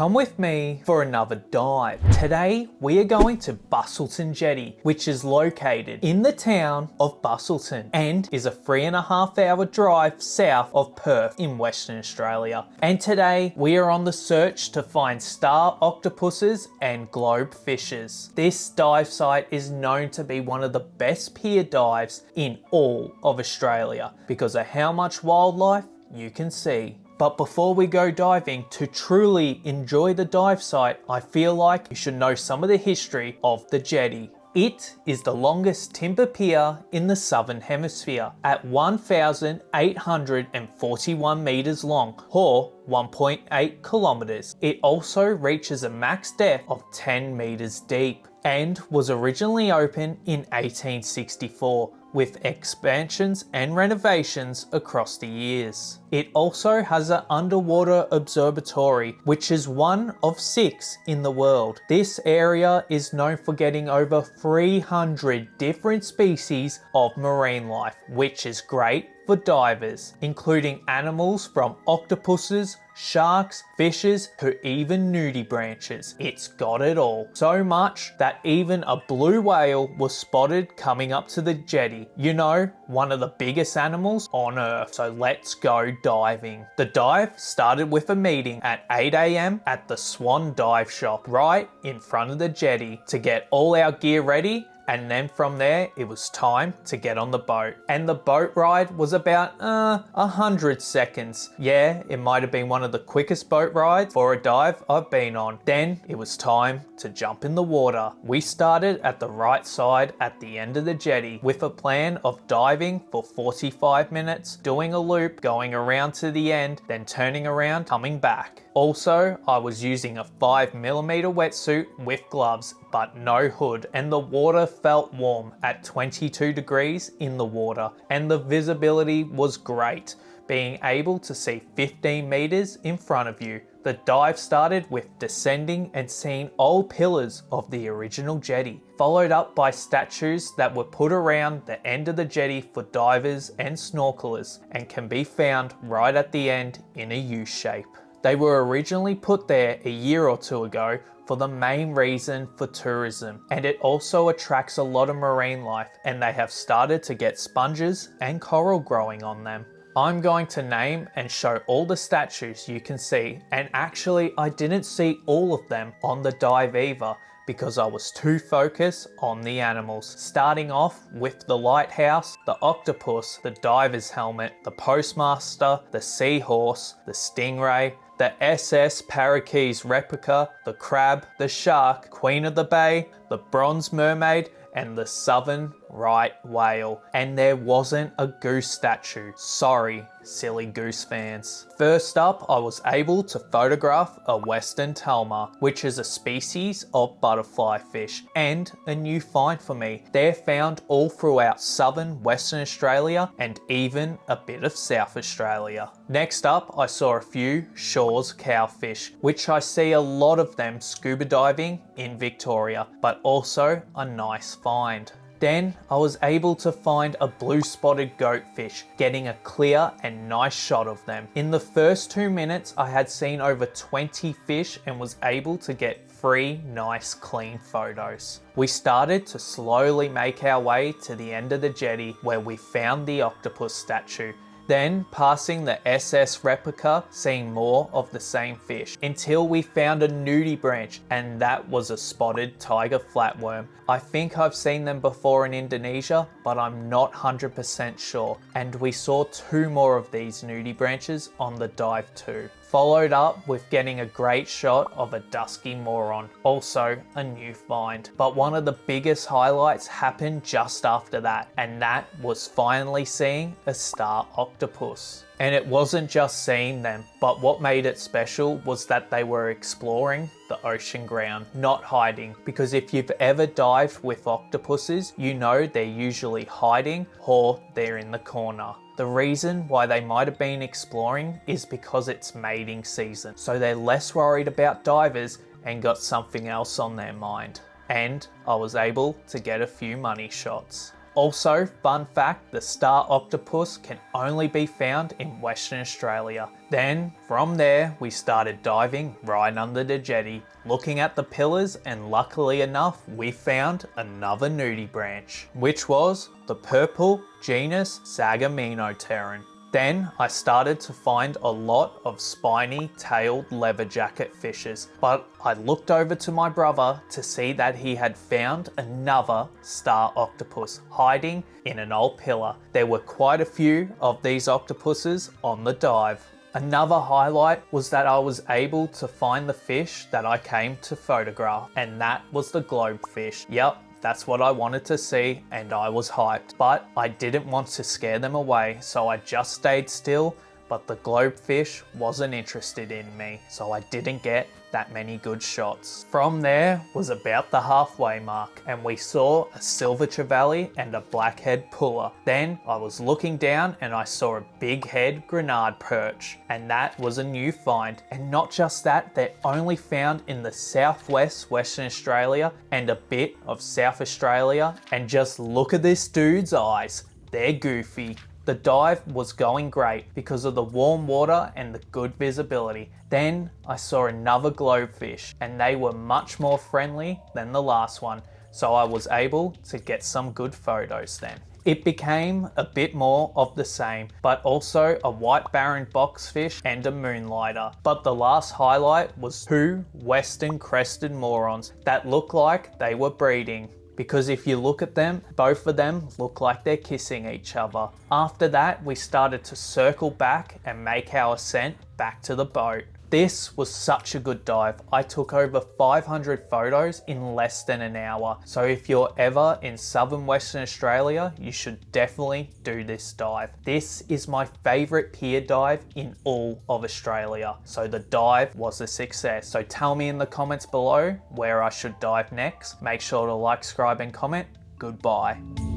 come with me for another dive. Today we are going to Busselton Jetty, which is located in the town of Busselton and is a 3.5 hour drive south of Perth in Western Australia. And today we are on the search to find star octopuses and globe fishes. This dive site is known to be one of the best pier dives in all of Australia because of how much wildlife you can see. But before we go diving, to truly enjoy the dive site, I feel like you should know some of the history of the jetty. It is the longest timber pier in the Southern Hemisphere at 1,841 metres long, or 1.8 kilometres. It also reaches a max depth of 10 metres deep and was originally opened in 1864. With expansions and renovations across the years. It also has an underwater observatory, which is one of 6 in the world. This area is known for getting over 300 different species of marine life, which is great for divers, including animals from octopuses, sharks, fishes, to even nudibranches. It's got it all. So much that even a blue whale was spotted coming up to the jetty. You know, one of the biggest animals on Earth. So let's go diving. The dive started with a meeting at 8 AM at the Swan Dive Shop right in front of the jetty to get all our gear ready. And then from there, it was time to get on the boat. And the boat ride was about 100 seconds. Yeah, it might have been one of the quickest boat rides for a dive I've been on. Then it was time to jump in the water. We started at the right side at the end of the jetty with a plan of diving for 45 minutes, doing a loop, going around to the end, then turning around, coming back. Also, I was using a 5mm wetsuit with gloves, but no hood, and the water felt warm at 22 degrees in the water, and the visibility was great, being able to see 15 meters in front of you. The dive started with descending and seeing old pillars of the original jetty, followed up by statues that were put around the end of the jetty for divers and snorkelers, and can be found right at the end in a U shape. They were originally put there a year or two ago for the main reason for tourism, and it also attracts a lot of marine life, and they have started to get sponges and coral growing on them. I'm going to name and show all the statues you can see, and actually I didn't see all of them on the dive either because I was too focused on the animals. Starting off with the lighthouse, the octopus, the diver's helmet, the postmaster, the seahorse, the stingray, the SS Parakeets replica, the crab, the shark, queen of the bay, the bronze mermaid, and the southern right whale. And there wasn't a goose statue. Sorry, silly goose fans. First up, I was able to photograph a Western Telma, which is a species of butterfly fish and a new find for me. They're found all throughout southern Western Australia and even a bit of South Australia. Next up, I saw a few Shaw's cowfish, which I see a lot of them scuba diving in Victoria, but also a nice find. Then I was able to find a blue spotted goatfish, getting a clear and nice shot of them. In the first 2 minutes, I had seen over 20 fish and was able to get 3 nice clean photos. We started to slowly make our way to the end of the jetty where we found the octopus statue. Then passing the SS replica, seeing more of the same fish, until we found a nudibranch, and that was a spotted tiger flatworm. I think I've seen them before in Indonesia, but I'm not 100% sure. And we saw 2 more of these nudibranches on the dive too. Followed up with getting a great shot of a dusky moron, also a new find. But one of the biggest highlights happened just after that, and that was finally seeing a star octopus. And it wasn't just seeing them, but what made it special was that they were exploring the ocean ground, not hiding. Because if you've ever dived with octopuses, you know they're usually hiding or they're in the corner. The reason why they might have been exploring is because it's mating season, so they're less worried about divers and got something else on their mind. And I was able to get a few money shots. Also, fun fact, the star octopus can only be found in Western Australia. Then, from there, we started diving right under the jetty, looking at the pillars, and luckily enough, we found another nudibranch, which was the purple genus Sagaminoteran. Then I started to find a lot of spiny tailed leatherjacket fishes, but I looked over to my brother to see that he had found another star octopus hiding in an old pillar. There were quite a few of these octopuses on the dive. Another highlight was that I was able to find the fish that I came to photograph, and that was the globefish. Yep, that's what I wanted to see, and I was hyped. But I didn't want to scare them away, so I just stayed still, but the globefish wasn't interested in me, so I didn't get that many good shots. From there was about the halfway mark, and we saw a silver trevally and a blackhead puller. Then I was looking down and I saw a big head grenade perch, and that was a new find. And not just that, they're only found in the southwest Western Australia and a bit of South Australia. And just look at this dude's eyes, they're goofy. The dive was going great because of the warm water and the good visibility. Then I saw another globefish, and they were much more friendly than the last one, so I was able to get some good photos then. It became a bit more of the same, but also a white barren boxfish and a moonlighter. But the last highlight was two western crested morons that looked like they were breeding, because if you look at them, both of them look like they're kissing each other. After that, we started to circle back and make our ascent back to the boat. This was such a good dive. I took over 500 photos in less than an hour. So if you're ever in southern Western Australia, you should definitely do this dive. This is my favorite pier dive in all of Australia. So the dive was a success. So tell me in the comments below where I should dive next. Make sure to like, subscribe and comment. Goodbye.